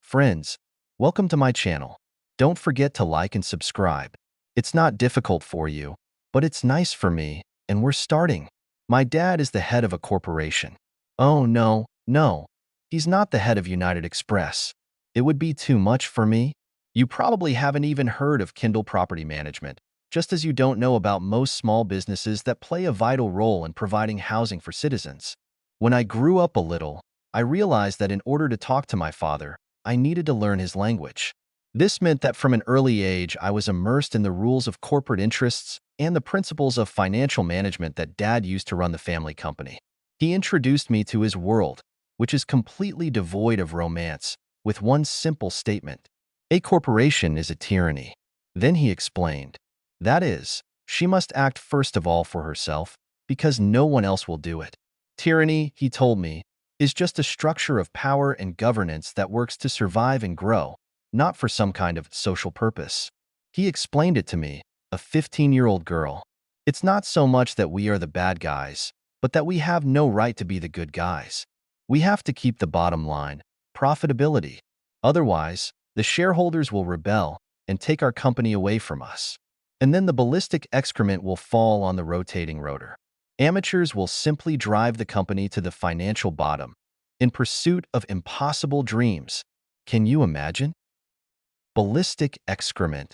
Friends, welcome to my channel. Don't forget to like and subscribe. It's not difficult for you, but it's nice for me, and we're starting. My dad is the head of a corporation. Oh no, no. He's not the head of United Express. It would be too much for me. You probably haven't even heard of Kindle Property Management, just as you don't know about most small businesses that play a vital role in providing housing for citizens. When I grew up a little, I realized that in order to talk to my father, I needed to learn his language. This meant that from an early age, I was immersed in the rules of corporate interests and the principles of financial management that Dad used to run the family company. He introduced me to his world, which is completely devoid of romance, with one simple statement: a corporation is a tyranny. Then he explained, that is, she must act first of all for herself, because no one else will do it. Tyranny, he told me, is just a structure of power and governance that works to survive and grow, not for some kind of social purpose. He explained it to me, a 15-year-old girl. It's not so much that we are the bad guys, but that we have no right to be the good guys. We have to keep the bottom line, profitability. Otherwise, the shareholders will rebel and take our company away from us. And then the ballistic excrement will fall on the rotating rotor. Amateurs will simply drive the company to the financial bottom in pursuit of impossible dreams. Can you imagine? Ballistic excrement.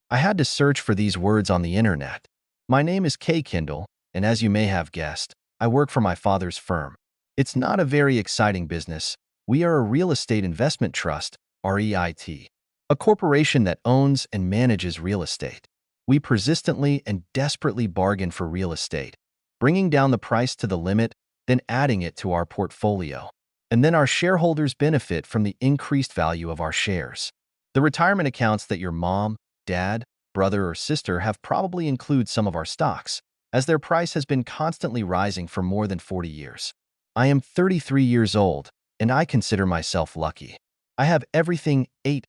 I had to search for these words on the internet. My name is K. Kindle, and as you may have guessed, I work for my father's firm. It's not a very exciting business. We are a real estate investment trust, REIT, a corporation that owns and manages real estate. We persistently and desperately bargain for real estate, bringing down the price to the limit, then adding it to our portfolio. And then our shareholders benefit from the increased value of our shares. The retirement accounts that your mom, dad, brother, or sister have probably include some of our stocks, as their price has been constantly rising for more than 40 years. I am 33 years old, and I consider myself lucky. I have everything: eight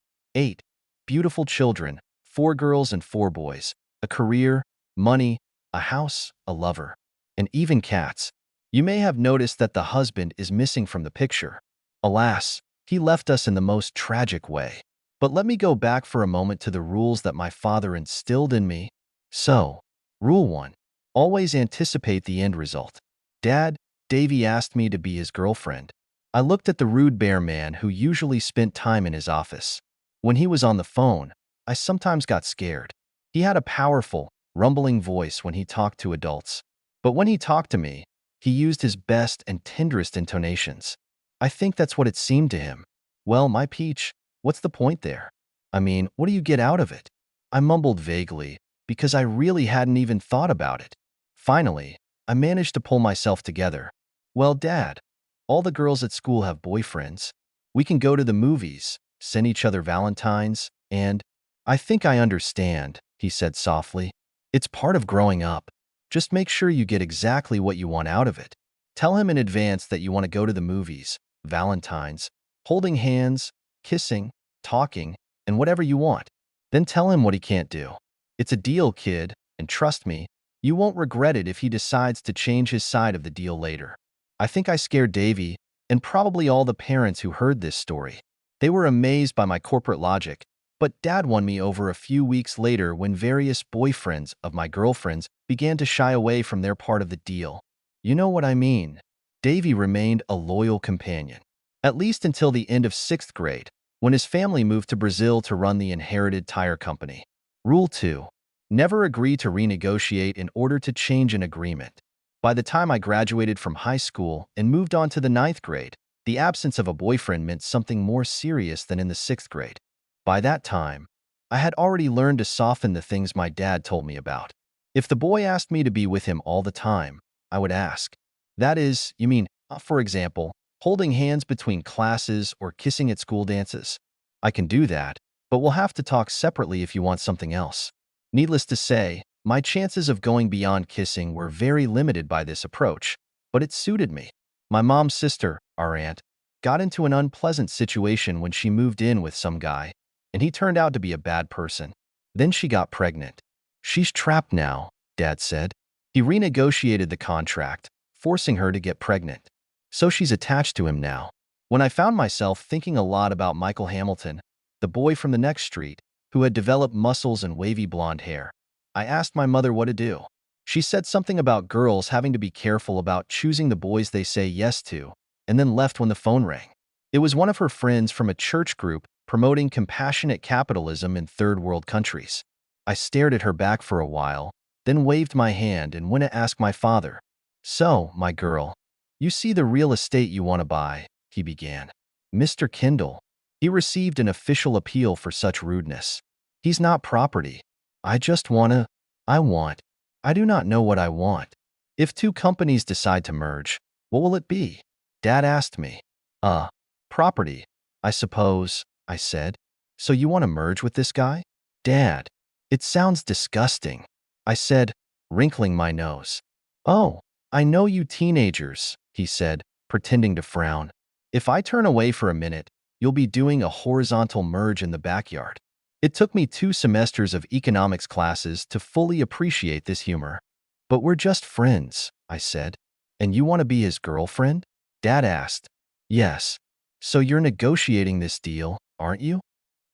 beautiful children, 4 girls and 4 boys, a career, money, a house, a lover, and even cats. You may have noticed that the husband is missing from the picture. Alas, he left us in the most tragic way. But let me go back for a moment to the rules that my father instilled in me. So, Rule 1. Always anticipate the end result. Dad, Davy asked me to be his girlfriend. I looked at the rude bear man who usually spent time in his office. When he was on the phone, I sometimes got scared. He had a powerful, rumbling voice when he talked to adults. But when he talked to me, he used his best and tenderest intonations. I think that's what it seemed to him. Well, my peach, what's the point there? I mean, what do you get out of it? I mumbled vaguely, because I really hadn't even thought about it. Finally, I managed to pull myself together. Well, Dad, all the girls at school have boyfriends. We can go to the movies, send each other Valentines, and I think I understand, he said softly. It's part of growing up. Just make sure you get exactly what you want out of it. Tell him in advance that you want to go to the movies, Valentines, holding hands, kissing, talking, and whatever you want. Then tell him what he can't do. It's a deal, kid, and trust me, you won't regret it if he decides to change his side of the deal later. I think I scared Davy, and probably all the parents who heard this story. They were amazed by my corporate logic, but Dad won me over a few weeks later when various boyfriends of my girlfriends began to shy away from their part of the deal. You know what I mean. Davy remained a loyal companion, at least until the end of 6th grade, when his family moved to Brazil to run the inherited tire company. Rule 2. Never agree to renegotiate in order to change an agreement. By the time I graduated from high school and moved on to the 9th grade, the absence of a boyfriend meant something more serious than in the 6th grade. By that time, I had already learned to soften the things my dad told me about. If the boy asked me to be with him all the time, I would ask, that is, you mean, for example, holding hands between classes or kissing at school dances? I can do that, but we'll have to talk separately if you want something else. Needless to say, my chances of going beyond kissing were very limited by this approach, but it suited me. My mom's sister, our aunt, got into an unpleasant situation when she moved in with some guy, and he turned out to be a bad person. Then she got pregnant. She's trapped now, Dad said. He renegotiated the contract, forcing her to get pregnant. So she's attached to him now. When I found myself thinking a lot about Michael Hamilton, the boy from the next street, who had developed muscles and wavy blonde hair, I asked my mother what to do. She said something about girls having to be careful about choosing the boys they say yes to, and then left when the phone rang. It was one of her friends from a church group promoting compassionate capitalism in third world countries. I stared at her back for a while, then waved my hand and went to ask my father. "So, my girl, you see the real estate you want to buy," he began. "Mr. Kindle." He received an official appeal for such rudeness. "He's not property. I just I want. I do not know what I want. If two companies decide to merge, what will it be?" Dad asked me. Property, I suppose," I said. "So you want to merge with this guy?" "Dad, it sounds disgusting," I said, wrinkling my nose. "Oh, I know you teenagers," he said, pretending to frown. "If I turn away for a minute, you'll be doing a horizontal merge in the backyard." It took me 2 semesters of economics classes to fully appreciate this humor. "But we're just friends," I said. "And you want to be his girlfriend?" Dad asked. "Yes. So you're negotiating this deal, aren't you?"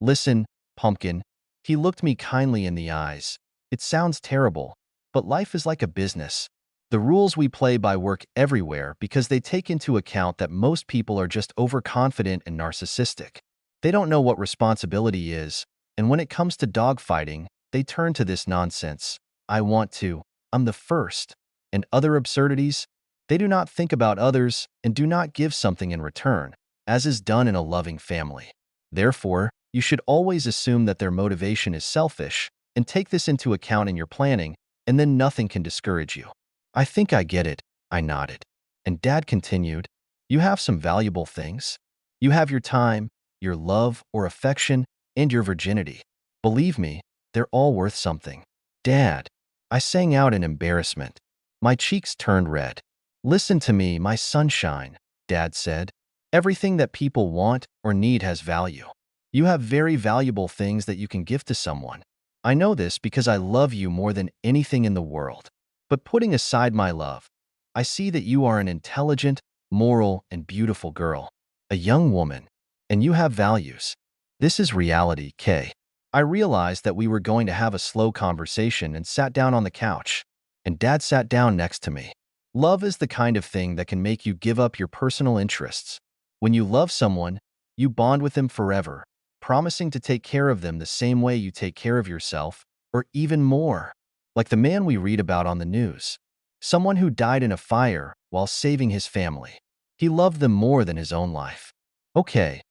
"Listen, pumpkin." He looked me kindly in the eyes. "It sounds terrible, but life is like a business. The rules we play by work everywhere because they take into account that most people are just overconfident and narcissistic. They don't know what responsibility is, and when it comes to dogfighting, they turn to this nonsense. I want to. I'm the first. And other absurdities. They do not think about others and do not give something in return, as is done in a loving family. Therefore, you should always assume that their motivation is selfish and take this into account in your planning, and then nothing can discourage you." "I think I get it," I nodded. And Dad continued, "You have some valuable things. You have your time, your love or affection, and your virginity. Believe me, they're all worth something." "Dad," I sang out in embarrassment. My cheeks turned red. "Listen to me, my sunshine," Dad said. "Everything that people want or need has value. You have very valuable things that you can give to someone. I know this because I love you more than anything in the world. But putting aside my love, I see that you are an intelligent, moral, and beautiful girl, a young woman, and you have values. This is reality, Kay." I realized that we were going to have a slow conversation and sat down on the couch, and Dad sat down next to me. Love is the kind of thing that can make you give up your personal interests. When you love someone, you bond with them forever, promising to take care of them the same way you take care of yourself, or even more. Like the man we read about on the news. Someone who died in a fire while saving his family. He loved them more than his own life. "Okay,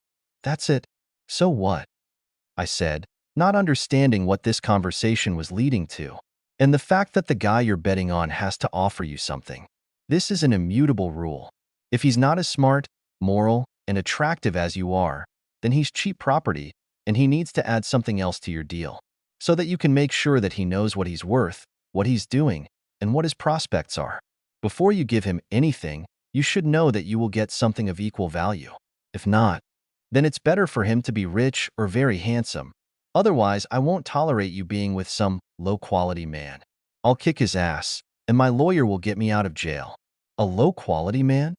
that's it. So what?" I said, not understanding what this conversation was leading to. "And the fact that the guy you're betting on has to offer you something. This is an immutable rule. If he's not as smart, moral, and attractive as you are, then he's cheap property, and he needs to add something else to your deal, so that you can make sure that he knows what he's worth, what he's doing, and what his prospects are. Before you give him anything, you should know that you will get something of equal value. If not, then it's better for him to be rich or very handsome. Otherwise, I won't tolerate you being with some low-quality man. I'll kick his ass, and my lawyer will get me out of jail." "A low-quality man?"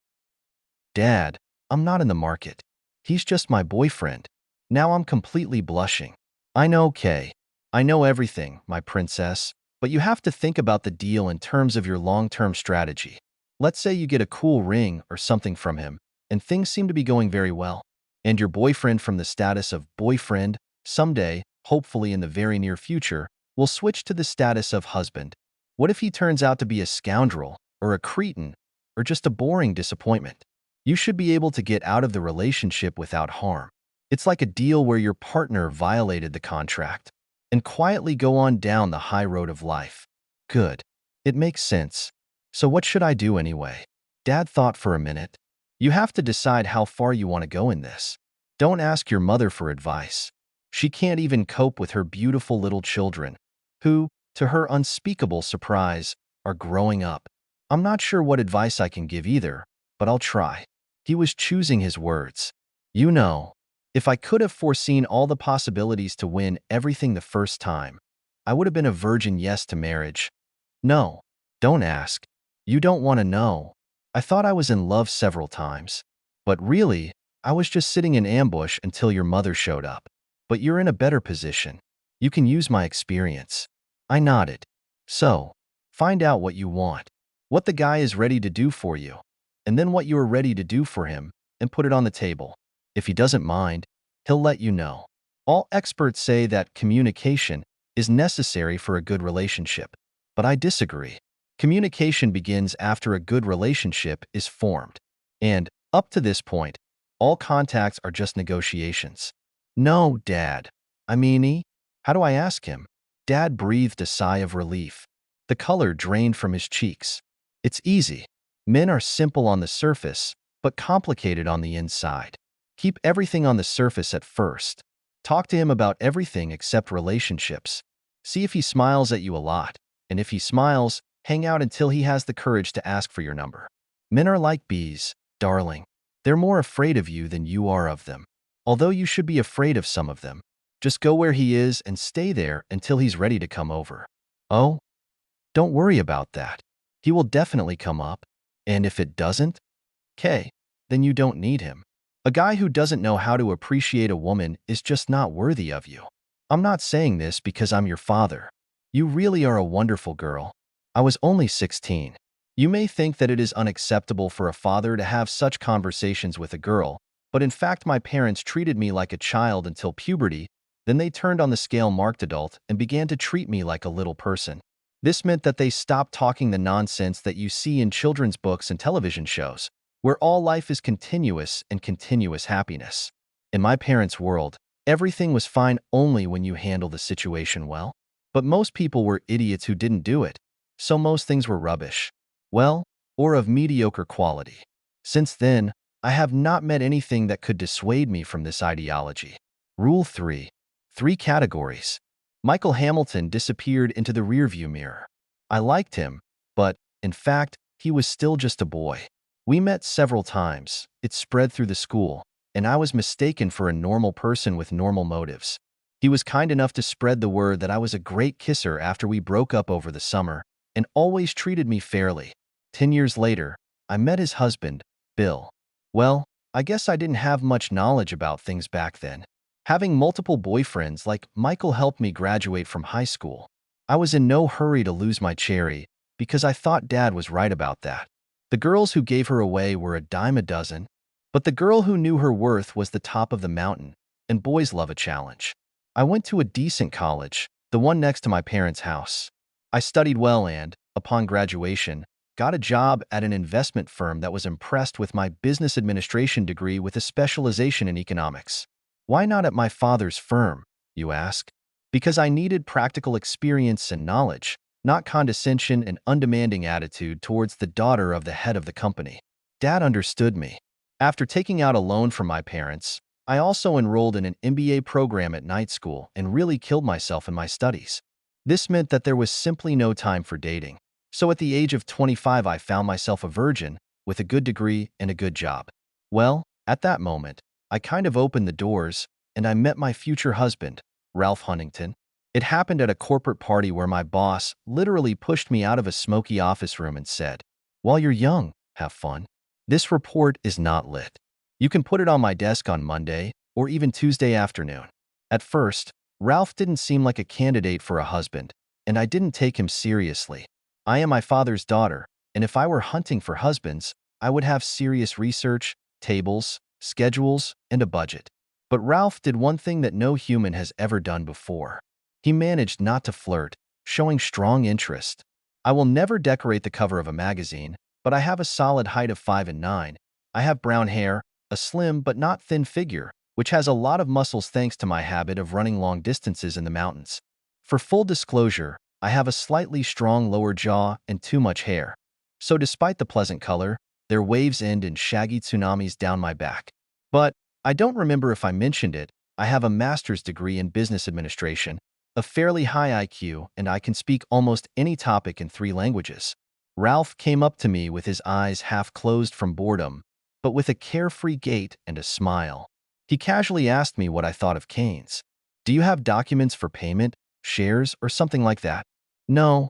"Dad, I'm not in the market. He's just my boyfriend." Now I'm completely blushing. "I know, Kay. I know everything, my princess, but you have to think about the deal in terms of your long-term strategy. Let's say you get a cool ring or something from him, and things seem to be going very well. And your boyfriend from the status of boyfriend, someday, hopefully in the very near future, will switch to the status of husband. What if he turns out to be a scoundrel, or a cretin, or just a boring disappointment? You should be able to get out of the relationship without harm. It's like a deal where your partner violated the contract, and quietly go on down the high road of life." "Good. It makes sense. So what should I do anyway?" Dad thought for a minute. "You have to decide how far you want to go in this. Don't ask your mother for advice. She can't even cope with her beautiful little children, who, to her unspeakable surprise, are growing up. I'm not sure what advice I can give either, but I'll try." He was choosing his words. "You know, if I could have foreseen all the possibilities to win everything the first time, I would have been a virgin yes to marriage." "No, don't ask. You don't want to know. I thought I was in love several times. But really, I was just sitting in ambush until your mother showed up. But you're in a better position. You can use my experience. I nodded. So, find out what you want, what the guy is ready to do for you, and then what you are ready to do for him, and put it on the table. If he doesn't mind, he'll let you know. All experts say that communication is necessary for a good relationship, but I disagree. Communication begins after a good relationship is formed. And, up to this point, all contacts are just negotiations. No, Dad. How do I ask him? Dad breathed a sigh of relief. The color drained from his cheeks. It's easy. Men are simple on the surface, but complicated on the inside. Keep everything on the surface at first. Talk to him about everything except relationships. See if he smiles at you a lot, and if he smiles, hang out until he has the courage to ask for your number. Men are like bees, darling. They're more afraid of you than you are of them. Although you should be afraid of some of them. Just go where he is and stay there until he's ready to come over. Oh, don't worry about that. He will definitely come up. And if it doesn't, then you don't need him. A guy who doesn't know how to appreciate a woman is just not worthy of you. I'm not saying this because I'm your father. You really are a wonderful girl. I was only 16. You may think that it is unacceptable for a father to have such conversations with a girl, but in fact my parents treated me like a child until puberty, then they turned on the scale marked adult and began to treat me like a little person. This meant that they stopped talking the nonsense that you see in children's books and television shows, where all life is continuous and continuous happiness. In my parents' world, everything was fine only when you handle the situation well. But most people were idiots who didn't do it, so most things were rubbish. Well, or of mediocre quality. Since then, I have not met anything that could dissuade me from this ideology. Rule 3. 3 categories. Michael Hamilton disappeared into the rearview mirror. I liked him, but, in fact, he was still just a boy. We met several times, it spread through the school, and I was mistaken for a normal person with normal motives. He was kind enough to spread the word that I was a great kisser after we broke up over the summer, and always treated me fairly. 10 years later, I met his husband, Bill. Well, I guess I didn't have much knowledge about things back then. Having multiple boyfriends like Michael helped me graduate from high school. I was in no hurry to lose my cherry, because I thought Dad was right about that. The girls who gave her away were a dime a dozen, but the girl who knew her worth was the top of the mountain, and boys love a challenge. I went to a decent college, the one next to my parents' house. I studied well and, upon graduation, got a job at an investment firm that was impressed with my business administration degree with a specialization in economics. Why not at my father's firm, you ask? Because I needed practical experience and knowledge, not condescension and undemanding attitude towards the daughter of the head of the company. Dad understood me. After taking out a loan from my parents, I also enrolled in an MBA program at night school and really killed myself in my studies. This meant that there was simply no time for dating. So at the age of 25, I found myself a virgin with a good degree and a good job. Well, at that moment, I kind of opened the doors, and I met my future husband, Ralph Huntington. It happened at a corporate party where my boss literally pushed me out of a smoky office room and said, "While you're young, have fun. This report is not lit. You can put it on my desk on Monday or even Tuesday afternoon." At first, Ralph didn't seem like a candidate for a husband, and I didn't take him seriously. I am my father's daughter, and if I were hunting for husbands, I would have serious research, tables, schedules, and a budget. But Ralph did one thing that no human has ever done before. He managed not to flirt, showing strong interest. I will never decorate the cover of a magazine, but I have a solid height of 5'9". I have brown hair, a slim but not thin figure, which has a lot of muscles thanks to my habit of running long distances in the mountains. For full disclosure, I have a slightly strong lower jaw and too much hair. So despite the pleasant color, their waves end in shaggy tsunamis down my back. But I don't remember if I mentioned it, I have a master's degree in business administration, a fairly high IQ, and I can speak almost any topic in 3 languages. Ralph came up to me with his eyes half closed from boredom, but with a carefree gait and a smile. He casually asked me what I thought of Canes. "Do you have documents for payment, shares, or something like that?" No,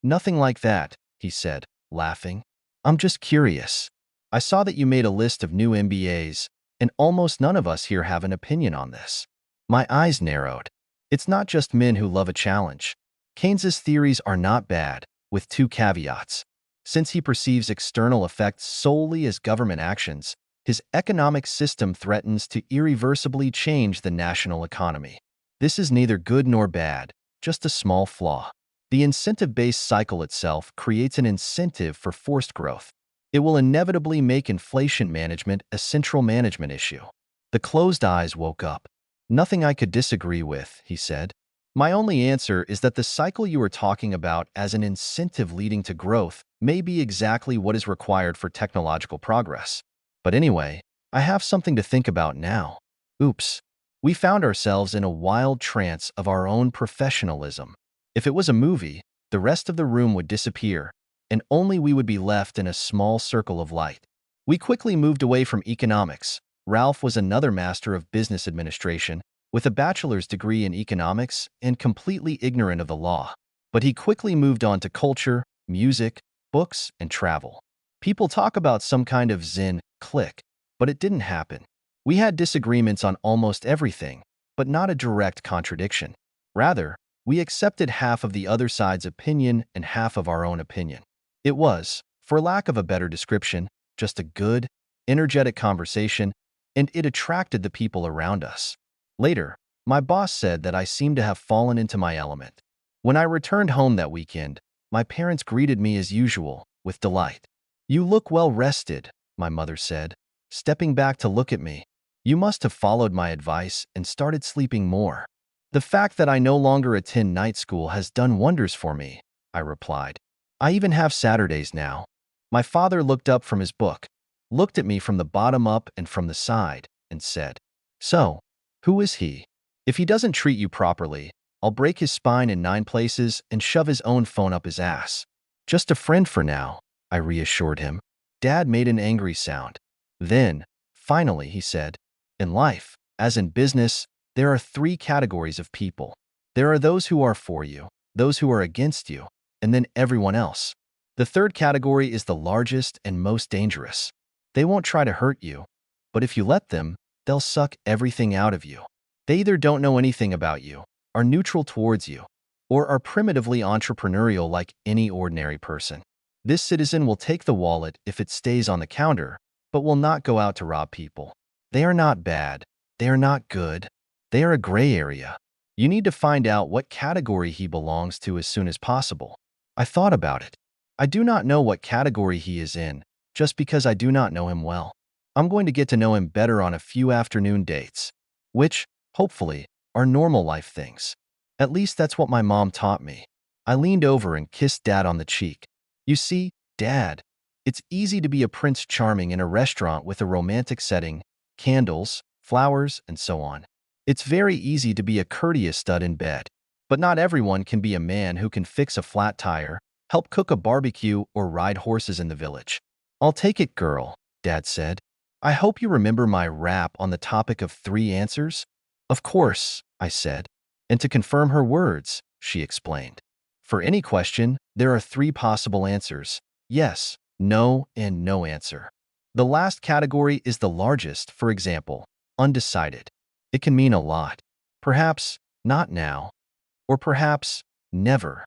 nothing like that," he said, laughing. "I'm just curious. I saw that you made a list of new MBAs, and almost none of us here have an opinion on this. My eyes narrowed. It's not just men who love a challenge. Keynes's theories are not bad, with two caveats. Since he perceives external effects solely as government actions, his economic system threatens to irreversibly change the national economy. This is neither good nor bad, just a small flaw. The incentive-based cycle itself creates an incentive for forced growth. It will inevitably make inflation management a central management issue. The closed eyes woke up. Nothing I could disagree with, he said. My only answer is that the cycle you are talking about as an incentive leading to growth may be exactly what is required for technological progress. But anyway, I have something to think about now. Oops. We found ourselves in a wild trance of our own professionalism. If it was a movie, the rest of the room would disappear, and only we would be left in a small circle of light. We quickly moved away from economics. Ralph was another master of business administration, with a bachelor's degree in economics and completely ignorant of the law. But he quickly moved on to culture, music, books, and travel. People talk about some kind of Zen click, but it didn't happen. We had disagreements on almost everything, but not a direct contradiction. Rather, we accepted half of the other side's opinion and half of our own opinion. It was, for lack of a better description, just a good, energetic conversation, and it attracted the people around us. Later, my boss said that I seemed to have fallen into my element. When I returned home that weekend, my parents greeted me as usual, with delight. "You look well rested," my mother said, stepping back to look at me. "You must have followed my advice and started sleeping more." "The fact that I no longer attend night school has done wonders for me," I replied. "I even have Saturdays now." My father looked up from his book, looked at me from the bottom up and from the side, and said, "So, who is he? If he doesn't treat you properly, I'll break his spine in 9 places and shove his own phone up his ass." "Just a friend for now," I reassured him. Dad made an angry sound. Then, finally, he said, "In life, as in business, there are 3 categories of people. There are those who are for you, those who are against you, and then everyone else. The third category is the largest and most dangerous. They won't try to hurt you, but if you let them, they'll suck everything out of you. They either don't know anything about you, are neutral towards you, or are primitively entrepreneurial like any ordinary person. This citizen will take the wallet if it stays on the counter, but will not go out to rob people. They are not bad. They are not good. They are a gray area. You need to find out what category he belongs to as soon as possible." I thought about it. I do not know what category he is in, just because I do not know him well. I'm going to get to know him better on a few afternoon dates, which, hopefully, are normal life things. At least that's what my mom taught me. I leaned over and kissed Dad on the cheek. "You see, Dad, it's easy to be a Prince Charming in a restaurant with a romantic setting, candles, flowers, and so on. It's very easy to be a courteous stud in bed. But not everyone can be a man who can fix a flat tire, help cook a barbecue, or ride horses in the village." "I'll take it, girl," Dad said. "I hope you remember my rap on the topic of 3 answers?" "Of course," I said. And to confirm her words, she explained. "For any question, there are 3 possible answers: yes, no, and no answer. The last category is the largest, for example, undecided. It can mean a lot. Perhaps, not now. Or perhaps, never.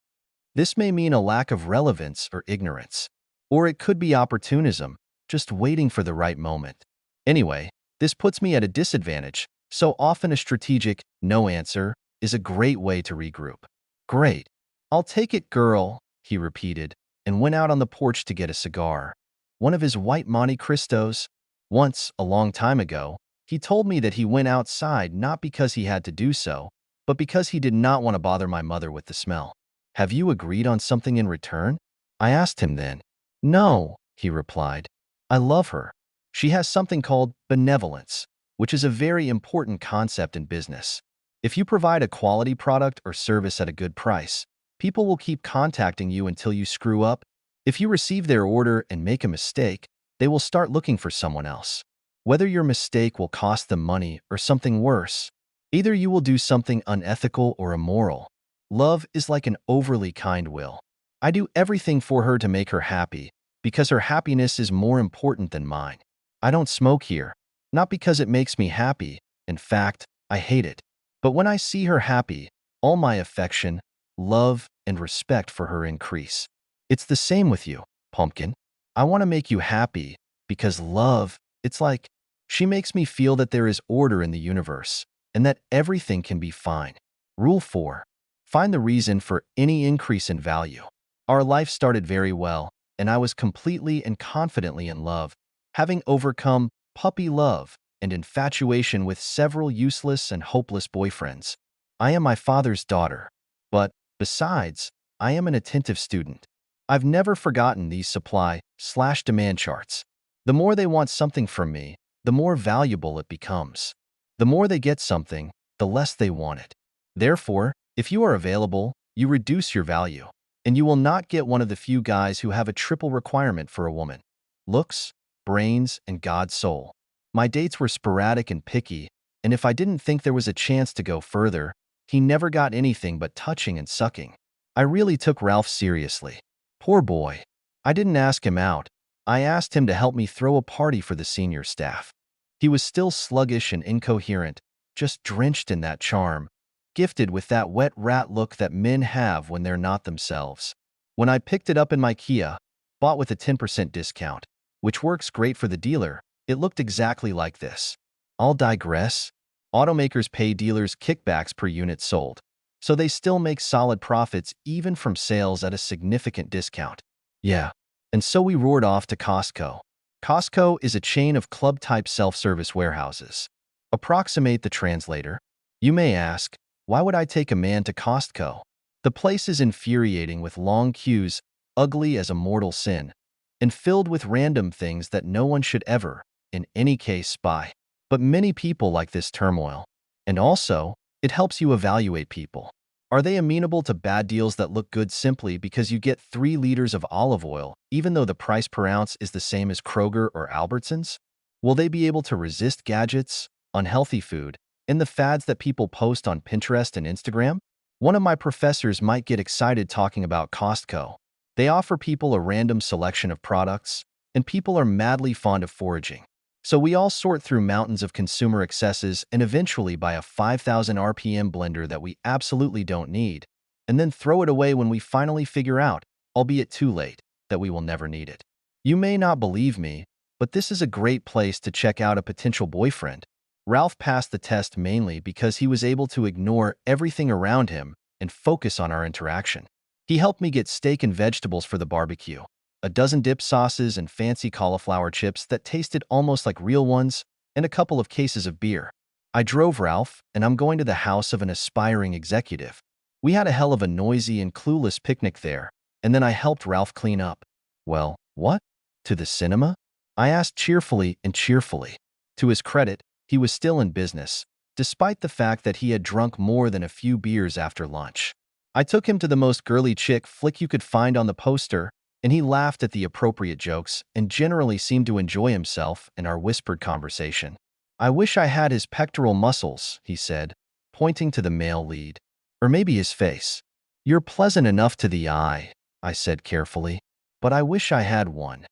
This may mean a lack of relevance or ignorance. Or it could be opportunism, just waiting for the right moment. Anyway, this puts me at a disadvantage, so often a strategic no answer is a great way to regroup." "Great. I'll take it, girl," he repeated, and went out on the porch to get a cigar. One of his white Monte Cristos. Once, a long time ago, he told me that he went outside not because he had to do so, but because he did not want to bother my mother with the smell. "Have you agreed on something in return?" I asked him then. "No," he replied. "I love her. She has something called benevolence, which is a very important concept in business. If you provide a quality product or service at a good price, people will keep contacting you until you screw up. If you receive their order and make a mistake, they will start looking for someone else. Whether your mistake will cost them money or something worse, either you will do something unethical or immoral. Love is like an overly kind will. I do everything for her to make her happy, because her happiness is more important than mine. I don't smoke here. Not because it makes me happy. In fact, I hate it. But when I see her happy, all my affection, love, and respect for her increase. It's the same with you, Pumpkin. I want to make you happy because love, it's like, she makes me feel that there is order in the universe and that everything can be fine. Rule 4. Find the reason for any increase in value. Our life started very well, and I was completely and confidently in love, having overcome puppy love and infatuation with several useless and hopeless boyfriends. I am my father's daughter, but besides, I am an attentive student. I've never forgotten these supply/demand charts. The more they want something from me, the more valuable it becomes. The more they get something, the less they want it. Therefore, if you are available, you reduce your value, and you will not get one of the few guys who have a triple requirement for a woman: looks, brains, and God's soul. My dates were sporadic and picky, and if I didn't think there was a chance to go further, he never got anything but touching and sucking. I really took Ralph seriously. Poor boy. I didn't ask him out. I asked him to help me throw a party for the senior staff. He was still sluggish and incoherent, just drenched in that charm, gifted with that wet rat look that men have when they're not themselves. When I picked it up in my Kia, bought with a 10% discount, which works great for the dealer, it looked exactly like this. I'll digress. Automakers pay dealers kickbacks per unit sold, so they still make solid profits even from sales at a significant discount. Yeah. And so we roared off to Costco. Costco is a chain of club-type self-service warehouses. Approximate the translator. You may ask, why would I take a man to Costco? The place is infuriating with long queues, ugly as a mortal sin, and filled with random things that no one should ever, in any case, buy. But many people like this turmoil. And also, it helps you evaluate people. Are they amenable to bad deals that look good simply because you get 3 liters of olive oil, even though the price per ounce is the same as Kroger or Albertsons? Will they be able to resist gadgets, unhealthy food, and the fads that people post on Pinterest and Instagram? One of my professors might get excited talking about Costco. They offer people a random selection of products, and people are madly fond of foraging. So we all sort through mountains of consumer excesses and eventually buy a 5,000 RPM blender that we absolutely don't need, and then throw it away when we finally figure out, albeit too late, that we will never need it. You may not believe me, but this is a great place to check out a potential boyfriend. Ralph passed the test mainly because he was able to ignore everything around him and focus on our interaction. He helped me get steak and vegetables for the barbecue, a dozen dip sauces and fancy cauliflower chips that tasted almost like real ones, and a couple of cases of beer. I drove Ralph, and I'm going to the house of an aspiring executive. We had a hell of a noisy and clueless picnic there, and then I helped Ralph clean up. Well, what? To the cinema? I asked cheerfully and cheerfully. To his credit, he was still in business, despite the fact that he had drunk more than a few beers after lunch. I took him to the most girly chick flick you could find on the poster, and he laughed at the appropriate jokes and generally seemed to enjoy himself in our whispered conversation. I wish I had his pectoral muscles, he said, pointing to the male lead. Or maybe his face. You're pleasant enough to the eye, I said carefully, but I wish I had one.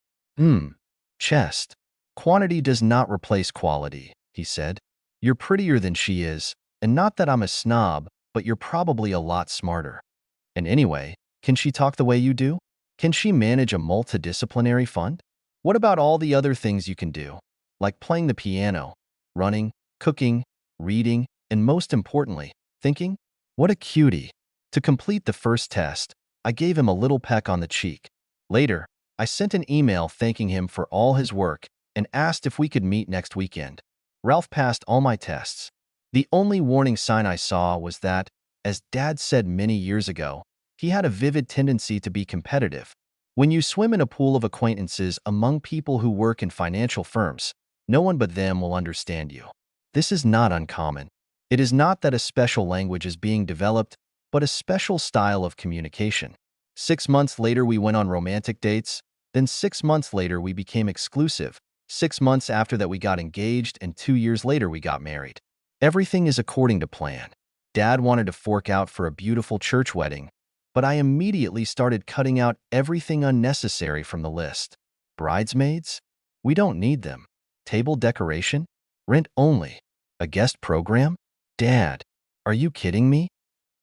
Chest. Quantity does not replace quality, he said. You're prettier than she is, and not that I'm a snob, but you're probably a lot smarter. And anyway, can she talk the way you do? Can she manage a multidisciplinary fund? What about all the other things you can do, like playing the piano, running, cooking, reading, and most importantly, thinking? What a cutie. To complete the first test, I gave him a little peck on the cheek. Later, I sent an email thanking him for all his work and asked if we could meet next weekend. Ralph passed all my tests. The only warning sign I saw was that, as Dad said many years ago, he had a vivid tendency to be competitive. When you swim in a pool of acquaintances among people who work in financial firms, no one but them will understand you. This is not uncommon. It is not that a special language is being developed, but a special style of communication. 6 months later, we went on romantic dates. Then 6 months later, we became exclusive. 6 months after that, we got engaged, and 2 years later, we got married. Everything is according to plan. Dad wanted to fork out for a beautiful church wedding, but I immediately started cutting out everything unnecessary from the list. Bridesmaids? We don't need them. Table decoration? Rent only. A guest program? Dad, are you kidding me?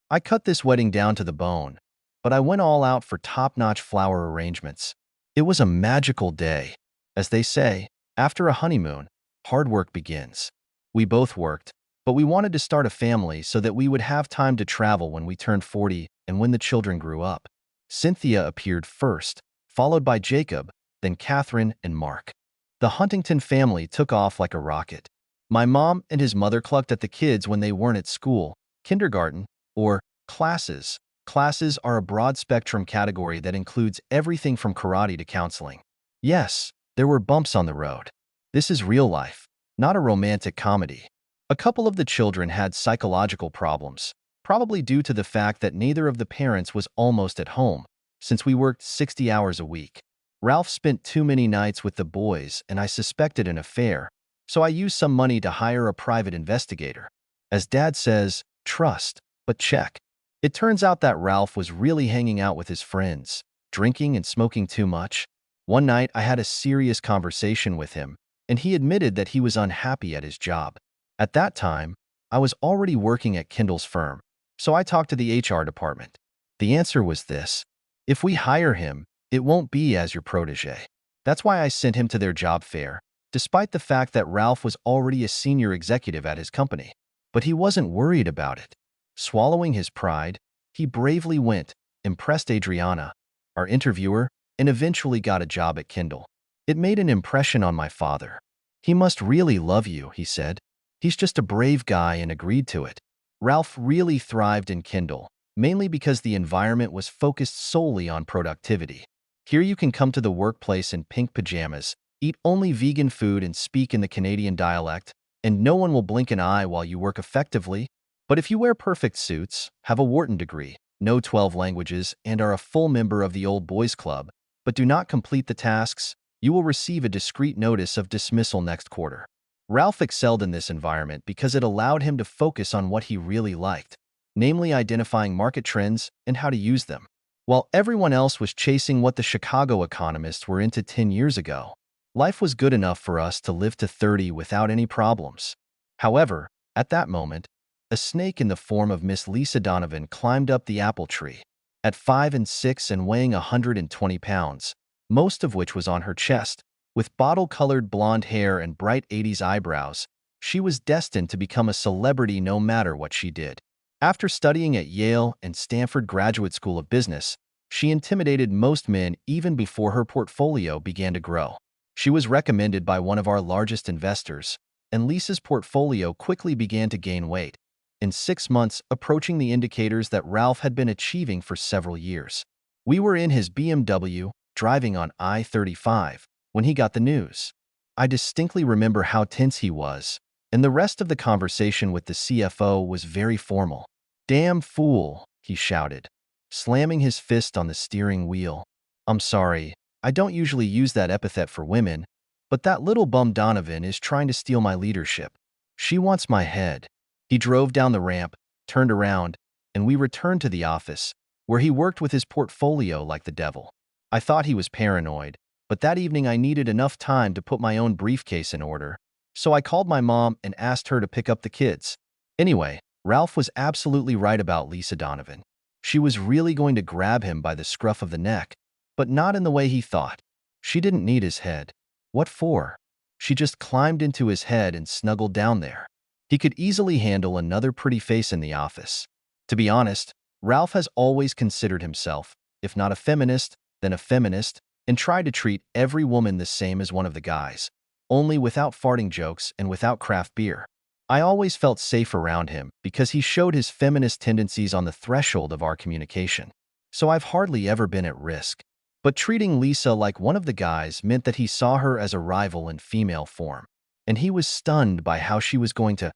I cut this wedding down to the bone, but I went all out for top-notch flower arrangements. It was a magical day. As they say, after a honeymoon, hard work begins. We both worked, but we wanted to start a family so that we would have time to travel when we turned 40 and when the children grew up. Cynthia appeared first, followed by Jacob, then Catherine and Mark. The Huntington family took off like a rocket. My mom and his mother clucked at the kids when they weren't at school, kindergarten, or classes. Classes are a broad spectrum category that includes everything from karate to counseling. Yes, there were bumps on the road. This is real life, not a romantic comedy. A couple of the children had psychological problems, probably due to the fact that neither of the parents was almost at home, since we worked 60 hours a week. Ralph spent too many nights with the boys, and I suspected an affair, so I used some money to hire a private investigator. As Dad says, trust, but check. It turns out that Ralph was really hanging out with his friends, drinking and smoking too much. One night, I had a serious conversation with him, and he admitted that he was unhappy at his job. At that time, I was already working at Kindle's firm, so I talked to the HR department. The answer was this: if we hire him, it won't be as your protege. That's why I sent him to their job fair, despite the fact that Ralph was already a senior executive at his company. But he wasn't worried about it. Swallowing his pride, he bravely went, impressed Adriana, our interviewer, and eventually got a job at Kindle. It made an impression on my father. He must really love you, he said. He's just a brave guy and agreed to it. Ralph really thrived in Kindle, mainly because the environment was focused solely on productivity. Here you can come to the workplace in pink pajamas, eat only vegan food and speak in the Canadian dialect, and no one will blink an eye while you work effectively. But if you wear perfect suits, have a Wharton degree, know 12 languages, and are a full member of the Old Boys Club, but do not complete the tasks, you will receive a discreet notice of dismissal next quarter. Ralph excelled in this environment because it allowed him to focus on what he really liked, namely identifying market trends and how to use them. While everyone else was chasing what the Chicago economists were into 10 years ago, life was good enough for us to live to 30 without any problems. However, at that moment, a snake in the form of Miss Lisa Donovan climbed up the apple tree. At 5 and 6 and weighing 120 pounds, most of which was on her chest, with bottle-colored blonde hair and bright 80s eyebrows, she was destined to become a celebrity no matter what she did. After studying at Yale and Stanford Graduate School of Business, she intimidated most men even before her portfolio began to grow. She was recommended by one of our largest investors, and Lisa's portfolio quickly began to gain weight, in 6 months approaching the indicators that Ralph had been achieving for several years. We were in his BMW, driving on I-35, when he got the news. I distinctly remember how tense he was, and the rest of the conversation with the CFO was very formal. "Damn fool," he shouted, slamming his fist on the steering wheel. "I'm sorry, I don't usually use that epithet for women, but that little bum Donovan is trying to steal my leadership. She wants my head." He drove down the ramp, turned around, and we returned to the office, where he worked with his portfolio like the devil. I thought he was paranoid, but that evening I needed enough time to put my own briefcase in order, so I called my mom and asked her to pick up the kids. Anyway, Ralph was absolutely right about Lisa Donovan. She was really going to grab him by the scruff of the neck, but not in the way he thought. She didn't need his head. What for? She just climbed into his head and snuggled down there. He could easily handle another pretty face in the office. To be honest, Ralph has always considered himself, if not a feminist, then a feminist, and tried to treat every woman the same as one of the guys, only without farting jokes and without craft beer. I always felt safe around him because he showed his feminist tendencies on the threshold of our communication. So I've hardly ever been at risk. But treating Lisa like one of the guys meant that he saw her as a rival in female form, and he was stunned by how she was going to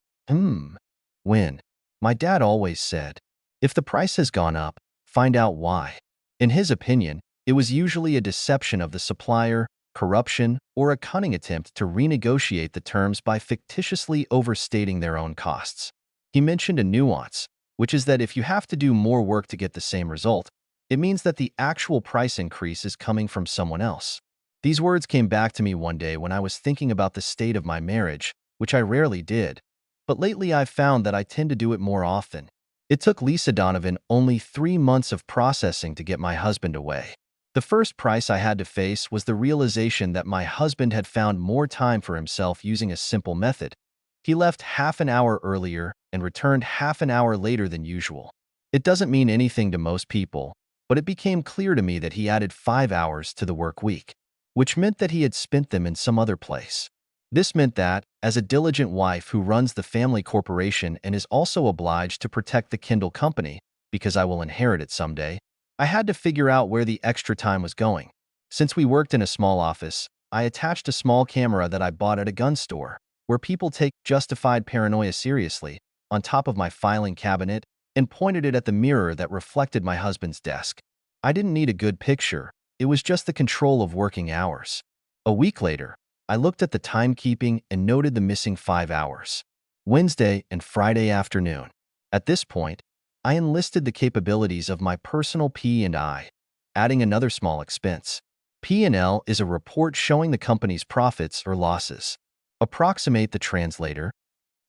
win. My dad always said, if the price has gone up, find out why. In his opinion, it was usually a deception of the supplier, corruption, or a cunning attempt to renegotiate the terms by fictitiously overstating their own costs. He mentioned a nuance, which is that if you have to do more work to get the same result, it means that the actual price increase is coming from someone else. These words came back to me one day when I was thinking about the state of my marriage, which I rarely did, but lately I've found that I tend to do it more often. It took Lisa Donovan only 3 months of processing to get my husband away. The first price I had to face was the realization that my husband had found more time for himself using a simple method. He left half an hour earlier and returned half an hour later than usual. It doesn't mean anything to most people, but it became clear to me that he added 5 hours to the work week, which meant that he had spent them in some other place. This meant that, as a diligent wife who runs the family corporation and is also obliged to protect the Kindle company, because I will inherit it someday, I had to figure out where the extra time was going. Since we worked in a small office, I attached a small camera that I bought at a gun store, where people take justified paranoia seriously, on top of my filing cabinet and pointed it at the mirror that reflected my husband's desk. I didn't need a good picture, it was just the control of working hours. A week later, I looked at the timekeeping and noted the missing 5 hours. Wednesday and Friday afternoon. At this point, I enlisted the capabilities of my personal P&I, adding another small expense. P&L is a report showing the company's profits or losses. Approximate the translator.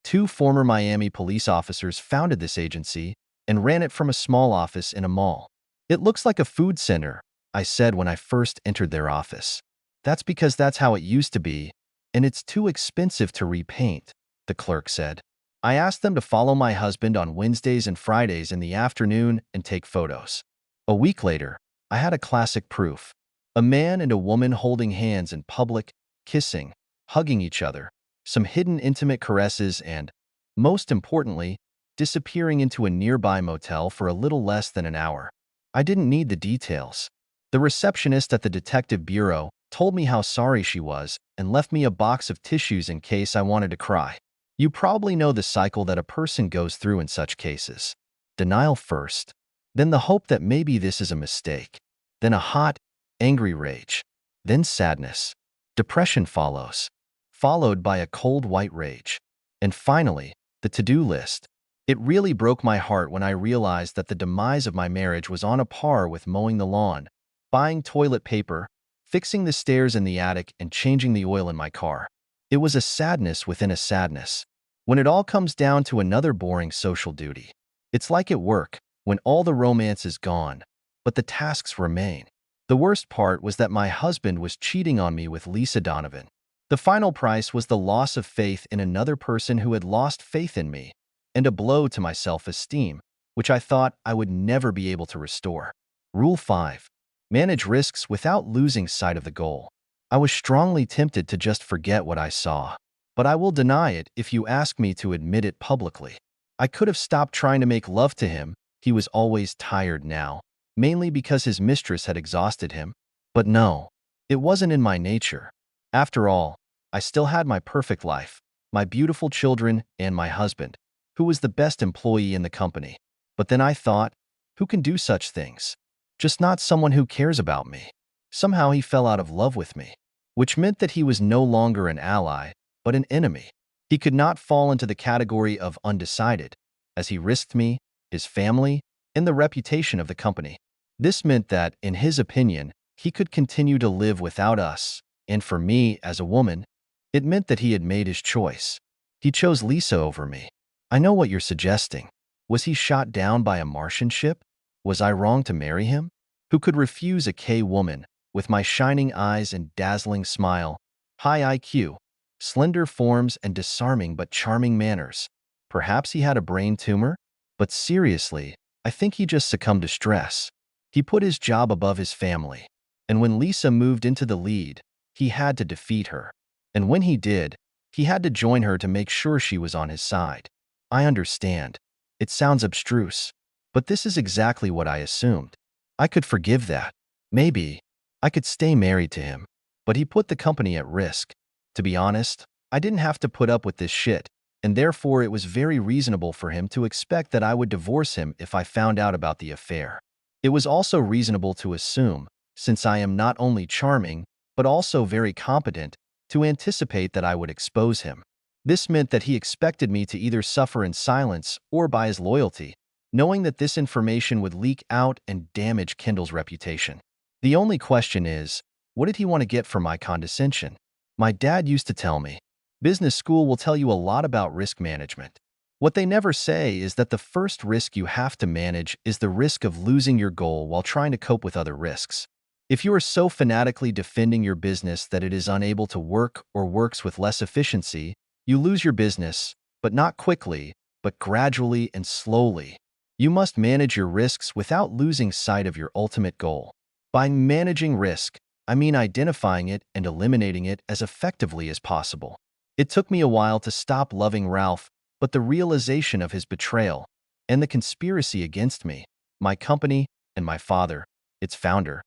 2 former Miami police officers founded this agency and ran it from a small office in a mall. "It looks like a food center," I said when I first entered their office. "That's because that's how it used to be, and it's too expensive to repaint," the clerk said. I asked them to follow my husband on Wednesdays and Fridays in the afternoon and take photos. A week later, I had a classic proof. A man and a woman holding hands in public, kissing, hugging each other, some hidden intimate caresses and, most importantly, disappearing into a nearby motel for a little less than an hour. I didn't need the details. The receptionist at the detective bureau told me how sorry she was and left me a box of tissues in case I wanted to cry. You probably know the cycle that a person goes through in such cases. Denial first, then the hope that maybe this is a mistake, then a hot, angry rage, then sadness. Depression follows, followed by a cold white rage. And finally, the to-do list. It really broke my heart when I realized that the demise of my marriage was on a par with mowing the lawn, buying toilet paper, fixing the stairs in the attic, and changing the oil in my car. It was a sadness within a sadness. When it all comes down to another boring social duty. It's like at work, when all the romance is gone, but the tasks remain. The worst part was that my husband was cheating on me with Lisa Donovan. The final price was the loss of faith in another person who had lost faith in me, and a blow to my self-esteem, which I thought I would never be able to restore. Rule 5. Manage risks without losing sight of the goal. I was strongly tempted to just forget what I saw, but I will deny it if you ask me to admit it publicly. I could have stopped trying to make love to him. He was always tired now, mainly because his mistress had exhausted him. But no, it wasn't in my nature. After all, I still had my perfect life, my beautiful children, and my husband, who was the best employee in the company. But then I thought, who can do such things? Just not someone who cares about me. Somehow he fell out of love with me, which meant that he was no longer an ally, but an enemy. He could not fall into the category of undecided, as he risked me, his family, and the reputation of the company. This meant that, in his opinion, he could continue to live without us, and for me, as a woman, it meant that he had made his choice. He chose Lisa over me. I know what you're suggesting. Was he shot down by a Martian ship? Was I wrong to marry him? Who could refuse a K-woman, with my shining eyes and dazzling smile, high IQ, slender forms, and disarming but charming manners? Perhaps he had a brain tumor? But seriously, I think he just succumbed to stress. He put his job above his family. And when Lisa moved into the lead, he had to defeat her. And when he did, he had to join her to make sure she was on his side. I understand. It sounds abstruse. But this is exactly what I assumed. I could forgive that. Maybe I could stay married to him. But he put the company at risk. To be honest, I didn't have to put up with this shit, and therefore it was very reasonable for him to expect that I would divorce him if I found out about the affair. It was also reasonable to assume, since I am not only charming, but also very competent, to anticipate that I would expose him. This meant that he expected me to either suffer in silence or by his loyalty, knowing that this information would leak out and damage Kindle's reputation. The only question is, what did he want to get for my condescension? My dad used to tell me, Business school will tell you a lot about risk management. What they never say is that the first risk you have to manage is the risk of losing your goal while trying to cope with other risks. If you are so fanatically defending your business that it is unable to work or works with less efficiency, you lose your business, but not quickly, but gradually and slowly. You must manage your risks without losing sight of your ultimate goal. By managing risk, I mean identifying it and eliminating it as effectively as possible. It took me a while to stop loving Ralph, but the realization of his betrayal and the conspiracy against me, my company, and my father, its founder,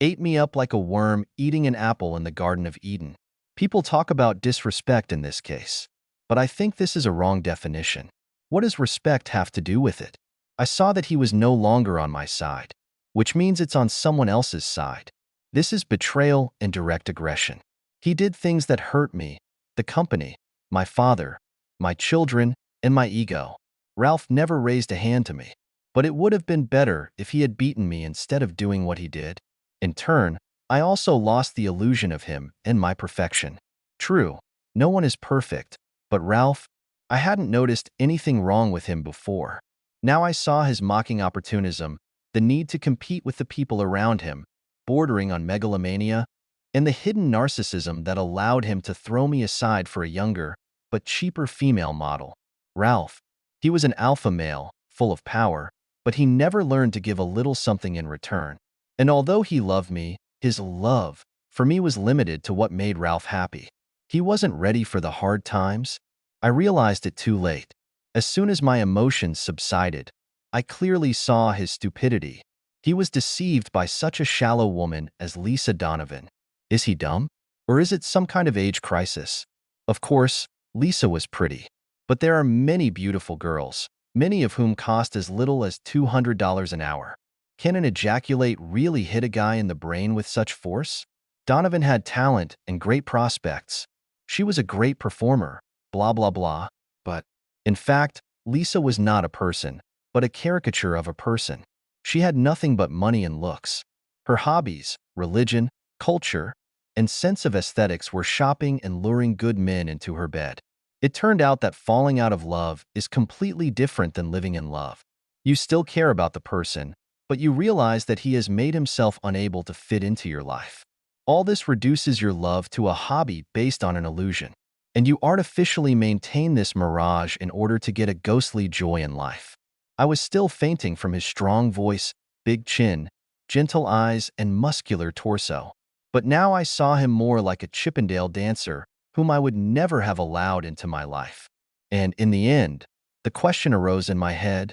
ate me up like a worm eating an apple in the Garden of Eden. People talk about disrespect in this case, but I think this is a wrong definition. What does respect have to do with it? I saw that he was no longer on my side, which means it's on someone else's side. This is betrayal and direct aggression. He did things that hurt me, the company, my father, my children, and my ego. Ralph never raised a hand to me, but it would have been better if he had beaten me instead of doing what he did. In turn, I also lost the illusion of him and my perfection. True, no one is perfect, but Ralph, I hadn't noticed anything wrong with him before. Now I saw his mocking opportunism, the need to compete with the people around him, bordering on megalomania, and the hidden narcissism that allowed him to throw me aside for a younger, but cheaper female model. Ralph, he was an alpha male, full of power, but he never learned to give a little something in return. And although he loved me, his love for me was limited to what made Ralph happy. He wasn't ready for the hard times. I realized it too late. As soon as my emotions subsided, I clearly saw his stupidity. He was deceived by such a shallow woman as Lisa Donovan. Is he dumb? Or is it some kind of age crisis? Of course, Lisa was pretty. But there are many beautiful girls, many of whom cost as little as $200 an hour. Can an ejaculate really hit a guy in the brain with such force? Donovan had talent and great prospects. She was a great performer, blah blah blah. But, in fact, Lisa was not a person, but a caricature of a person. She had nothing but money and looks. Her hobbies, religion, culture, and sense of aesthetics were shopping and luring good men into her bed. It turned out that falling out of love is completely different than living in love. You still care about the person, but you realize that he has made himself unable to fit into your life. All this reduces your love to a hobby based on an illusion, and you artificially maintain this mirage in order to get a ghostly joy in life. I was still fainting from his strong voice, big chin, gentle eyes, and muscular torso. But now I saw him more like a Chippendale dancer whom I would never have allowed into my life. And in the end, the question arose in my head,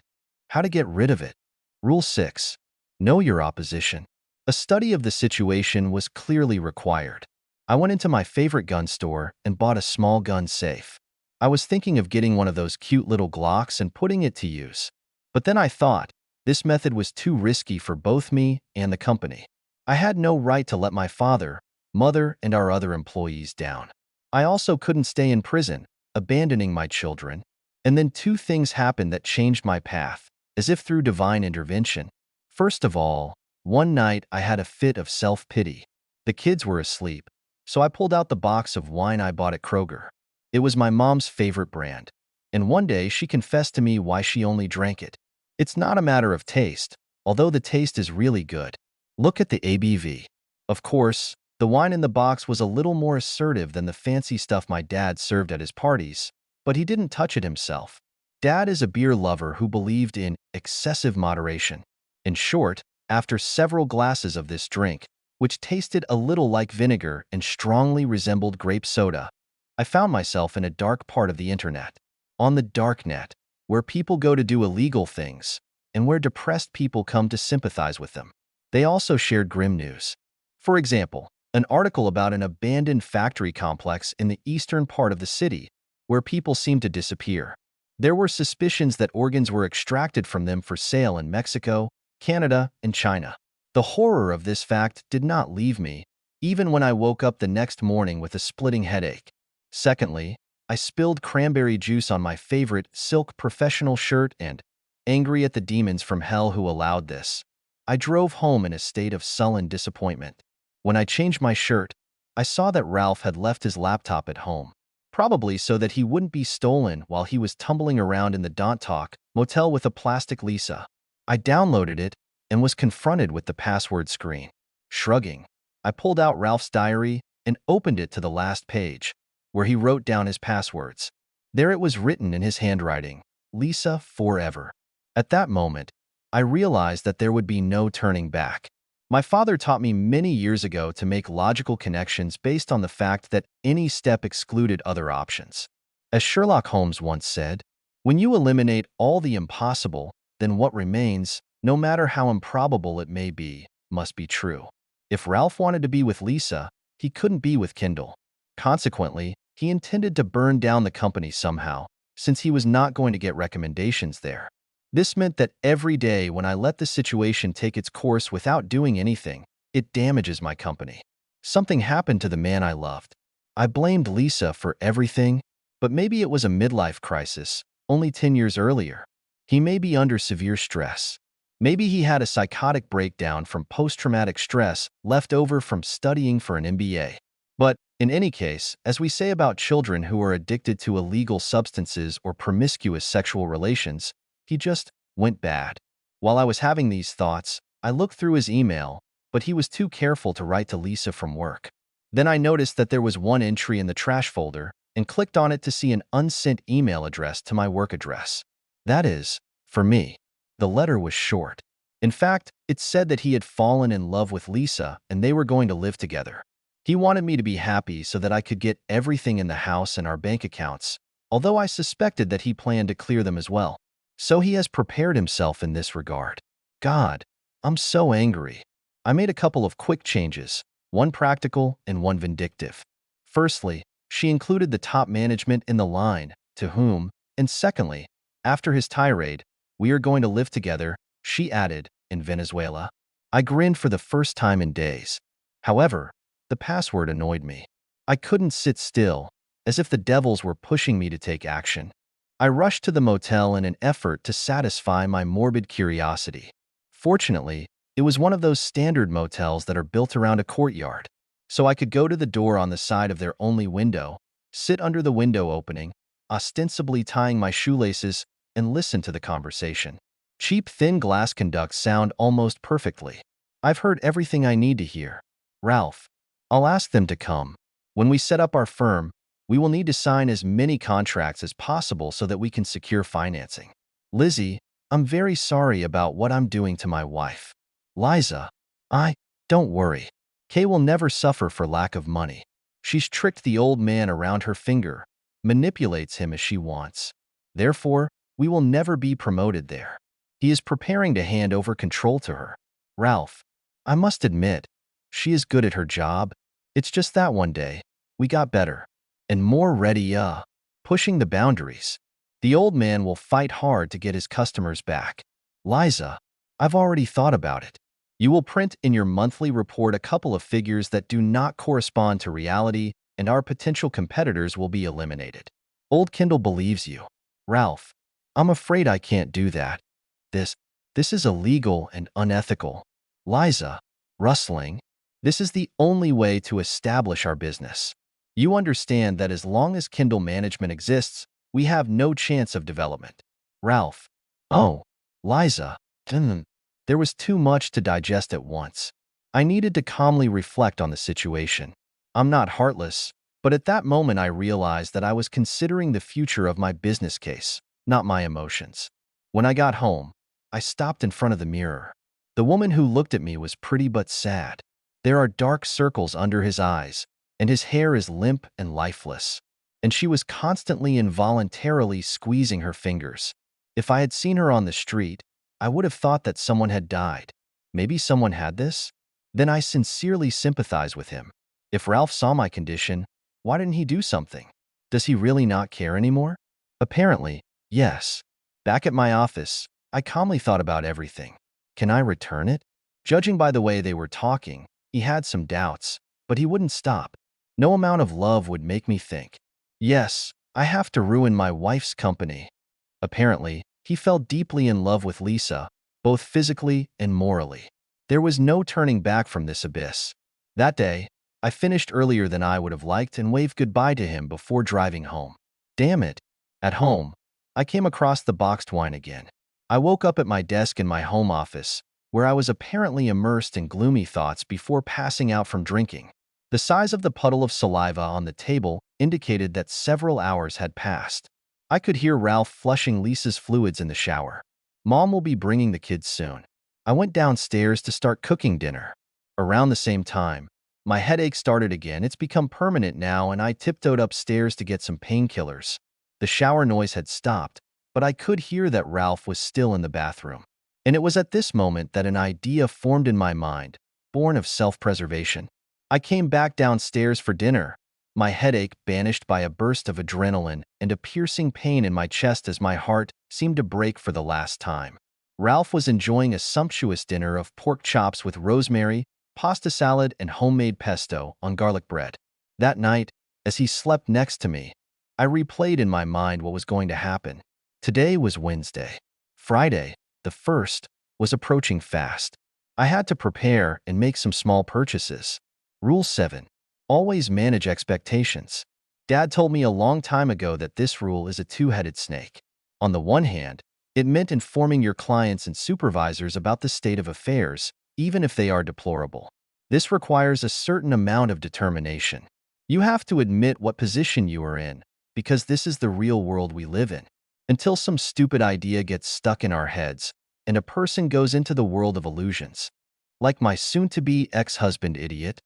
how to get rid of it. Rule 6. Know your opposition. A study of the situation was clearly required. I went into my favorite gun store and bought a small gun safe. I was thinking of getting one of those cute little Glocks and putting it to use. But then I thought, this method was too risky for both me and the company. I had no right to let my father, mother, and our other employees down. I also couldn't stay in prison, abandoning my children. And then two things happened that changed my path, as if through divine intervention. First of all, one night I had a fit of self-pity. The kids were asleep, so I pulled out the box of wine I bought at Kroger. It was my mom's favorite brand, and one day she confessed to me why she only drank it. It's not a matter of taste, although the taste is really good. Look at the ABV. Of course, the wine in the box was a little more assertive than the fancy stuff my dad served at his parties, but he didn't touch it himself. Dad is a beer lover who believed in excessive moderation. In short, after several glasses of this drink, which tasted a little like vinegar and strongly resembled grape soda, I found myself in a dark part of the internet. On the dark net, where people go to do illegal things, and where depressed people come to sympathize with them. They also shared grim news. For example, an article about an abandoned factory complex in the eastern part of the city, where people seemed to disappear. There were suspicions that organs were extracted from them for sale in Mexico, Canada, and China. The horror of this fact did not leave me, even when I woke up the next morning with a splitting headache. Secondly, I spilled cranberry juice on my favorite silk professional shirt and, angry at the demons from hell who allowed this, I drove home in a state of sullen disappointment. When I changed my shirt, I saw that Ralph had left his laptop at home. probably so that he wouldn't be stolen while he was tumbling around in the Don't Talk motel with a plastic Lisa. I downloaded it and was confronted with the password screen. Shrugging, I pulled out Ralph's diary and opened it to the last page, where he wrote down his passwords. There it was written in his handwriting, Lisa forever. At that moment, I realized that there would be no turning back. My father taught me many years ago to make logical connections based on the fact that any step excluded other options. As Sherlock Holmes once said, when you eliminate all the impossible, then what remains, no matter how improbable it may be, must be true. If Ralph wanted to be with Lisa, he couldn't be with Kendall. Consequently, he intended to burn down the company somehow, since he was not going to get recommendations there. This meant that every day when I let the situation take its course without doing anything, it damages my company. Something happened to the man I loved. I blamed Lisa for everything, but maybe it was a midlife crisis, only 10 years earlier. He may be under severe stress. Maybe he had a psychotic breakdown from post-traumatic stress left over from studying for an MBA. But, in any case, as we say about children who are addicted to illegal substances or promiscuous sexual relations, he just went bad. While I was having these thoughts, I looked through his email, but he was too careful to write to Lisa from work. Then I noticed that there was one entry in the trash folder and clicked on it to see an unsent email address to my work address. That is, for me. The letter was short. In fact, it said that he had fallen in love with Lisa and they were going to live together. He wanted me to be happy so that I could get everything in the house and our bank accounts, although I suspected that he planned to clear them as well. So he has prepared himself in this regard. God, I'm so angry. I made a couple of quick changes, one practical and one vindictive. Firstly, she included the top management in the line, to whom, and secondly, after his tirade, we are going to live together, she added, in Venezuela. I grinned for the first time in days. However, the password annoyed me. I couldn't sit still, as if the devils were pushing me to take action. I rushed to the motel in an effort to satisfy my morbid curiosity. Fortunately, it was one of those standard motels that are built around a courtyard, so I could go to the door on the side of their only window, sit under the window opening, ostensibly tying my shoelaces, and listen to the conversation. Cheap thin glass conducts sound almost perfectly. I've heard everything I need to hear. Ralph, I'll ask them to come. When we set up our firm, we will need to sign as many contracts as possible so that we can secure financing. Lizzie, I'm very sorry about what I'm doing to my wife. Liza, don't worry. Kay will never suffer for lack of money. She's tricked the old man around her finger, manipulates him as she wants. Therefore, we will never be promoted there. He is preparing to hand over control to her. Ralph, I must admit, she is good at her job. It's just that one day, we got better. And more ready, pushing the boundaries. The old man will fight hard to get his customers back. Liza, I've already thought about it. You will print in your monthly report a couple of figures that do not correspond to reality, and our potential competitors will be eliminated. Old Kendall believes you. Ralph, I'm afraid I can't do that. This is illegal and unethical. Liza, rustling, this is the only way to establish our business. You understand that as long as Kindle management exists, we have no chance of development. Ralph. Oh, Liza. There was too much to digest at once. I needed to calmly reflect on the situation. I'm not heartless, but at that moment I realized that I was considering the future of my business case, not my emotions. When I got home, I stopped in front of the mirror. The woman who looked at me was pretty but sad. There are dark circles under his eyes, and his hair is limp and lifeless, and she was constantly involuntarily squeezing her fingers. If I had seen her on the street, I would have thought that someone had died. Maybe someone had this? Then I sincerely sympathize with him. If Ralph saw my condition, why didn't he do something? Does he really not care anymore? Apparently, yes. Back at my office, I calmly thought about everything. Can I return it? Judging by the way they were talking, he had some doubts, but he wouldn't stop. No amount of love would make me think. Yes, I have to ruin my wife's company. Apparently, he fell deeply in love with Lisa, both physically and morally. There was no turning back from this abyss. That day, I finished earlier than I would have liked and waved goodbye to him before driving home. Damn it. At home, I came across the boxed wine again. I woke up at my desk in my home office, where I was apparently immersed in gloomy thoughts before passing out from drinking. The size of the puddle of saliva on the table indicated that several hours had passed. I could hear Ralph flushing Lisa's fluids in the shower. Mom will be bringing the kids soon. I went downstairs to start cooking dinner. Around the same time, my headache started again. It's become permanent now, and I tiptoed upstairs to get some painkillers. The shower noise had stopped, but I could hear that Ralph was still in the bathroom. And it was at this moment that an idea formed in my mind, born of self-preservation. I came back downstairs for dinner, my headache banished by a burst of adrenaline and a piercing pain in my chest as my heart seemed to break for the last time. Ralph was enjoying a sumptuous dinner of pork chops with rosemary, pasta salad, and homemade pesto on garlic bread. That night, as he slept next to me, I replayed in my mind what was going to happen. Today was Wednesday. Friday, the 1st, was approaching fast. I had to prepare and make some small purchases. Rule 7. Always manage expectations. Dad told me a long time ago that this rule is a two-headed snake. On the one hand, it meant informing your clients and supervisors about the state of affairs, even if they are deplorable. This requires a certain amount of determination. You have to admit what position you are in, because this is the real world we live in. Until some stupid idea gets stuck in our heads, and a person goes into the world of illusions. Like my soon-to-be ex-husband idiot,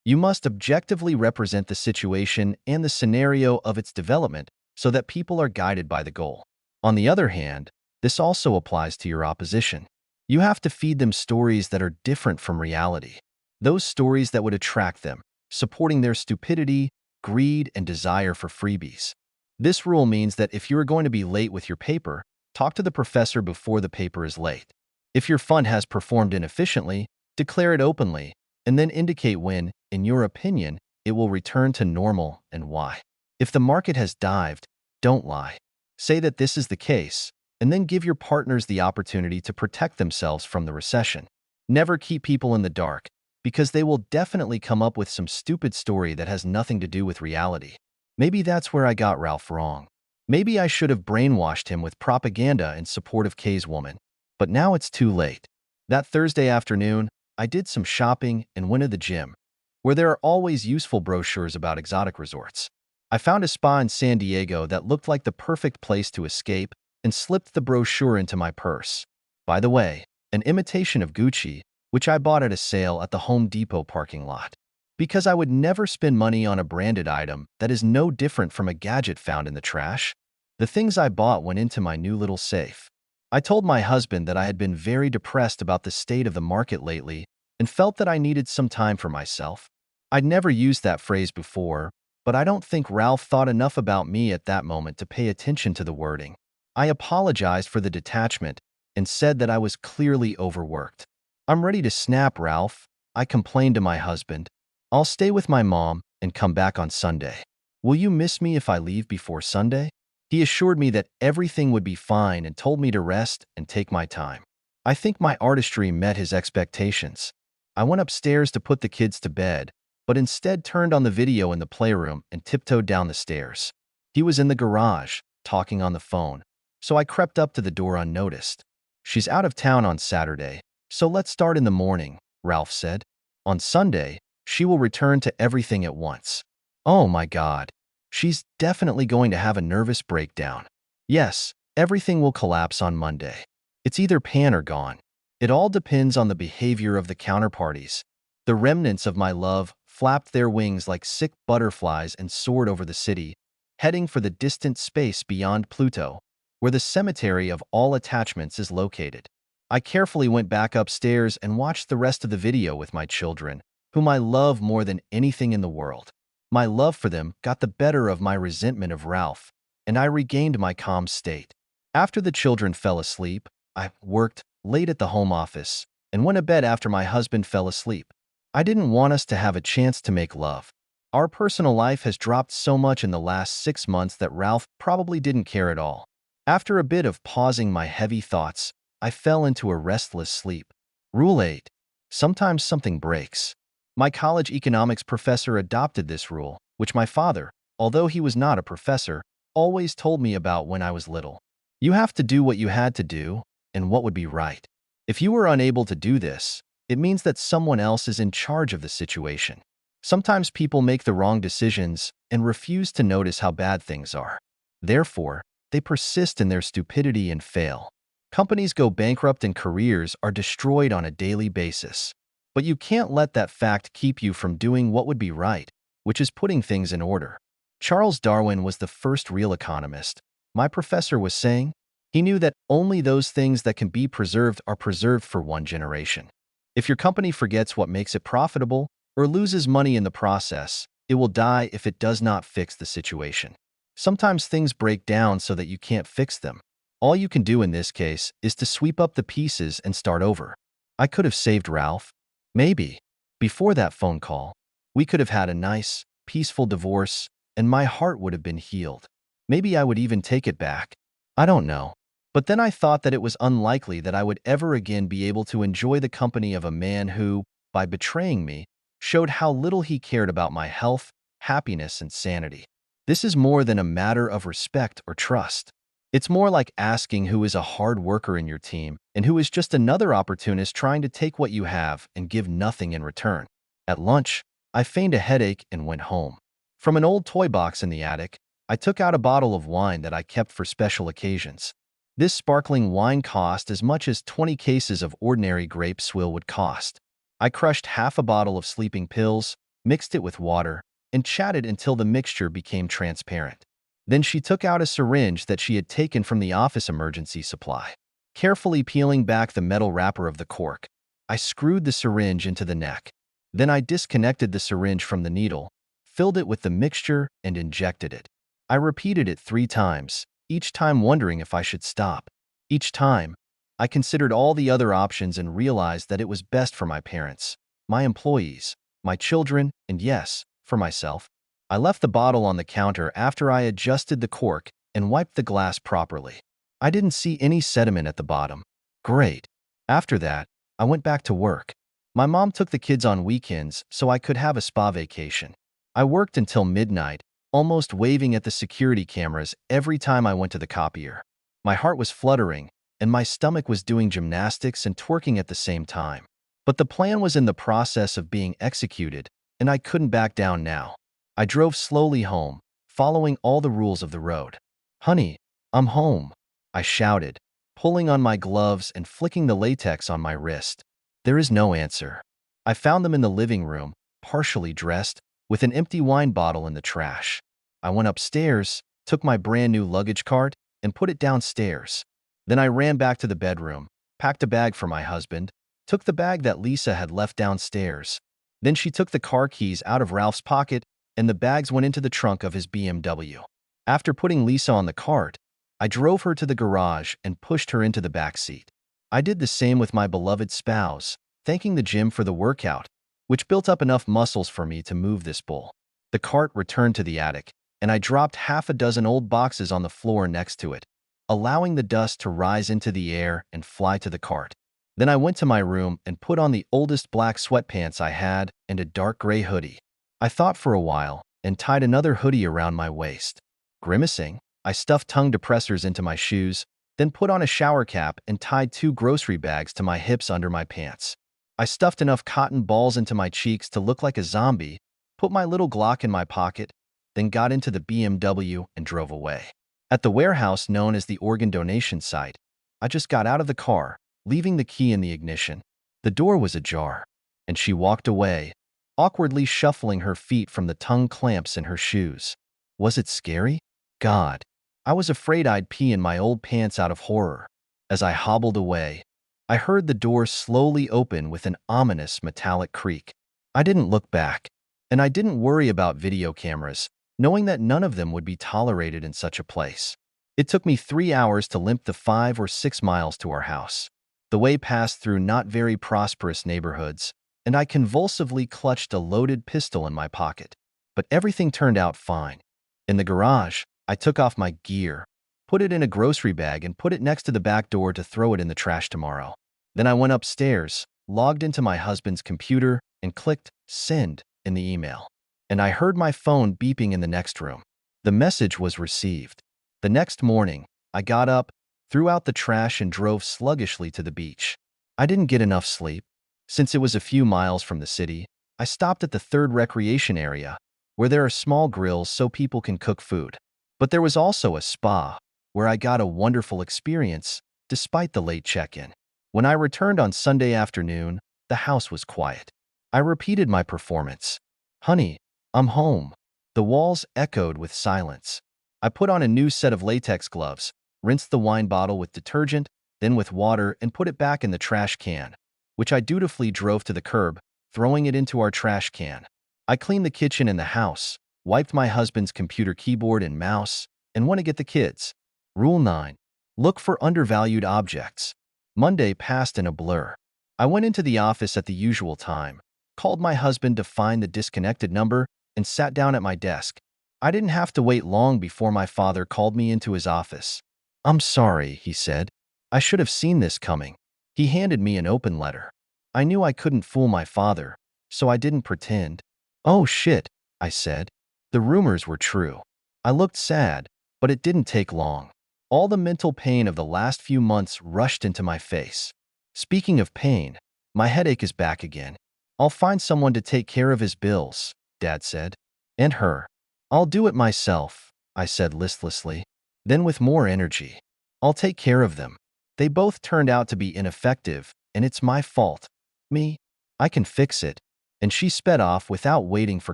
you must objectively represent the situation and the scenario of its development so that people are guided by the goal. On the other hand, this also applies to your opposition. You have to feed them stories that are different from reality. Those stories that would attract them, supporting their stupidity, greed, and desire for freebies. This rule means that if you are going to be late with your paper, talk to the professor before the paper is late. If your fund has performed inefficiently, declare it openly, and then indicate when, in your opinion, it will return to normal and why. If the market has dived, don't lie. Say that this is the case, and then give your partners the opportunity to protect themselves from the recession. Never keep people in the dark, because they will definitely come up with some stupid story that has nothing to do with reality. Maybe that's where I got Ralph wrong. Maybe I should have brainwashed him with propaganda in support of Kay's woman. But now it's too late. That Thursday afternoon, I did some shopping and went to the gym, where there are always useful brochures about exotic resorts. I found a spa in San Diego that looked like the perfect place to escape and slipped the brochure into my purse. By the way, an imitation of Gucci, which I bought at a sale at the Home Depot parking lot. Because I would never spend money on a branded item that is no different from a gadget found in the trash. The things I bought went into my new little safe. I told my husband that I had been very depressed about the state of the market lately and felt that I needed some time for myself. I'd never used that phrase before, but I don't think Ralph thought enough about me at that moment to pay attention to the wording. I apologized for the detachment and said that I was clearly overworked. I'm ready to snap, Ralph, I complained to my husband. I'll stay with my mom and come back on Sunday. Will you miss me if I leave before Sunday? He assured me that everything would be fine and told me to rest and take my time. I think my artistry met his expectations. I went upstairs to put the kids to bed, but instead turned on the video in the playroom and tiptoed down the stairs. He was in the garage, talking on the phone, so I crept up to the door unnoticed. She's out of town on Saturday, so let's start in the morning, Ralph said. On Sunday, she will return to everything at once. Oh my God. She's definitely going to have a nervous breakdown. Yes, everything will collapse on Monday. It's either pan or gone. It all depends on the behavior of the counterparties. The remnants of my love flapped their wings like sick butterflies and soared over the city, heading for the distant space beyond Pluto, where the cemetery of all attachments is located. I carefully went back upstairs and watched the rest of the video with my children, whom I love more than anything in the world. My love for them got the better of my resentment of Ralph, and I regained my calm state. After the children fell asleep, I worked late at the home office and went to bed after my husband fell asleep. I didn't want us to have a chance to make love. Our personal life has dropped so much in the last 6 months that Ralph probably didn't care at all. After a bit of pausing my heavy thoughts, I fell into a restless sleep. Rule 8. Sometimes something breaks. My college economics professor adopted this rule, which my father, although he was not a professor, always told me about when I was little. You have to do what you had to do and what would be right. If you were unable to do this, it means that someone else is in charge of the situation. Sometimes people make the wrong decisions and refuse to notice how bad things are. Therefore, they persist in their stupidity and fail. Companies go bankrupt and careers are destroyed on a daily basis. But you can't let that fact keep you from doing what would be right, which is putting things in order. Charles Darwin was the first real economist. My professor was saying, he knew that only those things that can be preserved are preserved for one generation. If your company forgets what makes it profitable or loses money in the process, it will die if it does not fix the situation. Sometimes things break down so that you can't fix them. All you can do in this case is to sweep up the pieces and start over. I could have saved Ralph. Maybe. Before that phone call, we could have had a nice, peaceful divorce, and my heart would have been healed. Maybe I would even take it back. I don't know. But then I thought that it was unlikely that I would ever again be able to enjoy the company of a man who, by betraying me, showed how little he cared about my health, happiness, and sanity. This is more than a matter of respect or trust. It's more like asking who is a hard worker in your team and who is just another opportunist trying to take what you have and give nothing in return. At lunch, I feigned a headache and went home. From an old toy box in the attic, I took out a bottle of wine that I kept for special occasions. This sparkling wine cost as much as 20 cases of ordinary grape swill would cost. I crushed half a bottle of sleeping pills, mixed it with water, and chatted until the mixture became transparent. Then she took out a syringe that she had taken from the office emergency supply. Carefully peeling back the metal wrapper of the cork, I screwed the syringe into the neck. Then I disconnected the syringe from the needle, filled it with the mixture, and injected it. I repeated it 3 times, each time wondering if I should stop. Each time, I considered all the other options and realized that it was best for my parents, my employees, my children, and yes, for myself. I left the bottle on the counter after I adjusted the cork and wiped the glass properly. I didn't see any sediment at the bottom. Great. After that, I went back to work. My mom took the kids on weekends so I could have a spa vacation. I worked until midnight, almost waving at the security cameras every time I went to the copier. My heart was fluttering, and my stomach was doing gymnastics and twerking at the same time. But the plan was in the process of being executed, and I couldn't back down now. I drove slowly home, following all the rules of the road. "Honey, I'm home," I shouted, pulling on my gloves and flicking the latex on my wrist. There is no answer. I found them in the living room, partially dressed, with an empty wine bottle in the trash. I went upstairs, took my brand new luggage cart, and put it downstairs. Then I ran back to the bedroom, packed a bag for my husband, took the bag that Lisa had left downstairs. Then she took the car keys out of Ralph's pocket, and the bags went into the trunk of his BMW. After putting Lisa on the cart, I drove her to the garage and pushed her into the back seat. I did the same with my beloved spouse, thanking the gym for the workout, which built up enough muscles for me to move this bull. The cart returned to the attic, and I dropped half a dozen old boxes on the floor next to it, allowing the dust to rise into the air and fly to the cart. Then I went to my room and put on the oldest black sweatpants I had and a dark gray hoodie. I thought for a while and tied another hoodie around my waist. Grimacing, I stuffed tongue depressors into my shoes, then put on a shower cap and tied 2 grocery bags to my hips under my pants. I stuffed enough cotton balls into my cheeks to look like a zombie, put my little Glock in my pocket, then got into the BMW and drove away. At the warehouse known as the organ donation site, I just got out of the car, leaving the key in the ignition. The door was ajar, and she walked away, awkwardly shuffling her feet from the tongue clamps in her shoes. Was it scary? God, I was afraid I'd pee in my old pants out of horror. As I hobbled away, I heard the door slowly open with an ominous metallic creak. I didn't look back, and I didn't worry about video cameras, knowing that none of them would be tolerated in such a place. It took me 3 hours to limp the 5 or 6 miles to our house. The way passed through not very prosperous neighborhoods, and I convulsively clutched a loaded pistol in my pocket. But everything turned out fine. In the garage, I took off my gear, put it in a grocery bag, and put it next to the back door to throw it in the trash tomorrow. Then I went upstairs, logged into my husband's computer, and clicked "Send" in the email. And I heard my phone beeping in the next room. The message was received. The next morning, I got up, threw out the trash, and drove sluggishly to the beach. I didn't get enough sleep. Since it was a few miles from the city, I stopped at the third recreation area, where there are small grills so people can cook food. But there was also a spa, where I got a wonderful experience, despite the late check-in. When I returned on Sunday afternoon, the house was quiet. I repeated my performance. "Honey, I'm home." The walls echoed with silence. I put on a new set of latex gloves, rinsed the wine bottle with detergent, then with water, and put it back in the trash can, which I dutifully drove to the curb, throwing it into our trash can. I cleaned the kitchen and the house, wiped my husband's computer keyboard and mouse, and went to get the kids. Rule 9. Look for undervalued objects. Monday passed in a blur. I went into the office at the usual time, called my husband to find the disconnected number, and sat down at my desk. I didn't have to wait long before my father called me into his office. "I'm sorry," he said. "I should have seen this coming." He handed me an open letter. I knew I couldn't fool my father, so I didn't pretend. "Oh shit," I said. The rumors were true. I looked sad, but it didn't take long. All the mental pain of the last few months rushed into my face. Speaking of pain, my headache is back again. "I'll find someone to take care of his bills," Dad said. "And her." "I'll do it myself," I said listlessly. Then with more energy, "I'll take care of them. They both turned out to be ineffective, and it's my fault. Me? I can fix it." And she sped off without waiting for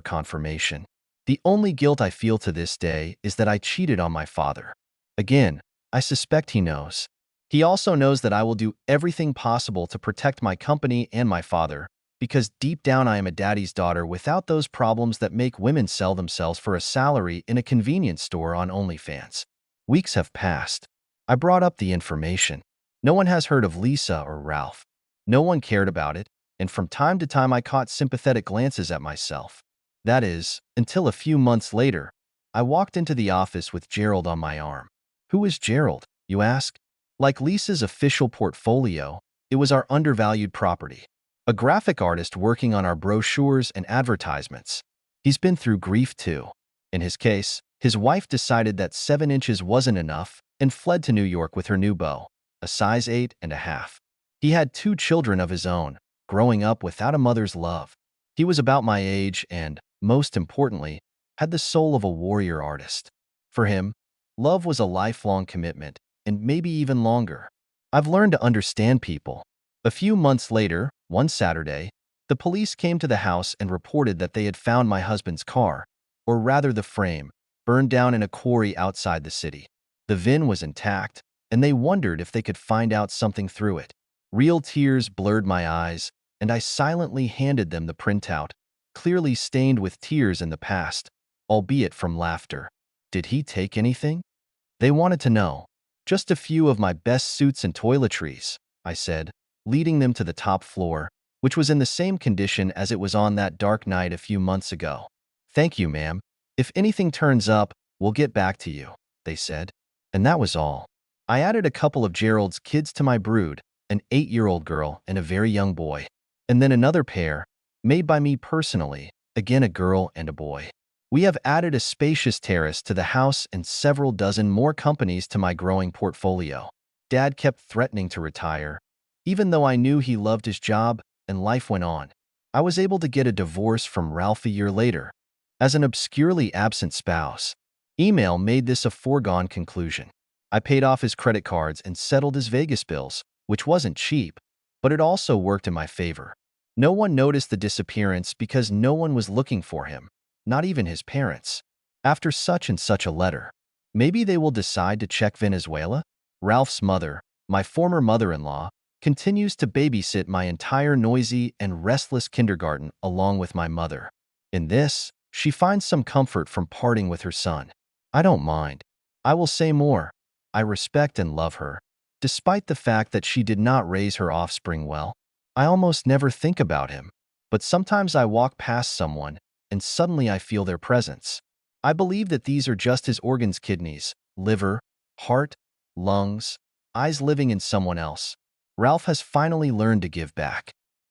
confirmation. The only guilt I feel to this day is that I cheated on my father. Again, I suspect he knows. He also knows that I will do everything possible to protect my company and my father, because deep down I am a daddy's daughter without those problems that make women sell themselves for a salary in a convenience store on OnlyFans. Weeks have passed. I brought up the information. No one has heard of Lisa or Ralph. No one cared about it, and from time to time I caught sympathetic glances at myself. That is, until a few months later, I walked into the office with Gerald on my arm. Who is Gerald, you ask? Like Lisa's official portfolio, it was our undervalued property. A graphic artist working on our brochures and advertisements. He's been through grief too. In his case, his wife decided that 7 inches wasn't enough and fled to New York with her new beau, a size 8.5. He had 2 children of his own, growing up without a mother's love. He was about my age and, most importantly, had the soul of a warrior artist. For him, love was a lifelong commitment, and maybe even longer. I've learned to understand people. A few months later, one Saturday, the police came to the house and reported that they had found my husband's car, or rather the frame, burned down in a quarry outside the city. The VIN was intact, and they wondered if they could find out something through it. Real tears blurred my eyes, and I silently handed them the printout, clearly stained with tears in the past, albeit from laughter. Did he take anything? They wanted to know. "Just a few of my best suits and toiletries," I said, leading them to the top floor, which was in the same condition as it was on that dark night a few months ago. "Thank you, ma'am. If anything turns up, we'll get back to you," they said. And that was all. I added a couple of Gerald's kids to my brood, an 8-year-old girl and a very young boy. And then another pair, made by me personally, again a girl and a boy. We have added a spacious terrace to the house and several dozen more companies to my growing portfolio. Dad kept threatening to retire, even though I knew he loved his job, and life went on. I was able to get a divorce from Ralph a year later. As an obscurely absent spouse, email made this a foregone conclusion. I paid off his credit cards and settled his Vegas bills, which wasn't cheap, but it also worked in my favor. No one noticed the disappearance because no one was looking for him, not even his parents. After such and such a letter, maybe they will decide to check Venezuela? Ralph's mother, my former mother-in-law, continues to babysit my entire noisy and restless kindergarten along with my mother. In this, she finds some comfort from parting with her son. I don't mind. I will say more. I respect and love her, despite the fact that she did not raise her offspring well. I almost never think about him, but sometimes I walk past someone and suddenly I feel their presence. I believe that these are just his organs: kidneys, liver, heart, lungs, eyes living in someone else. Ralph has finally learned to give back.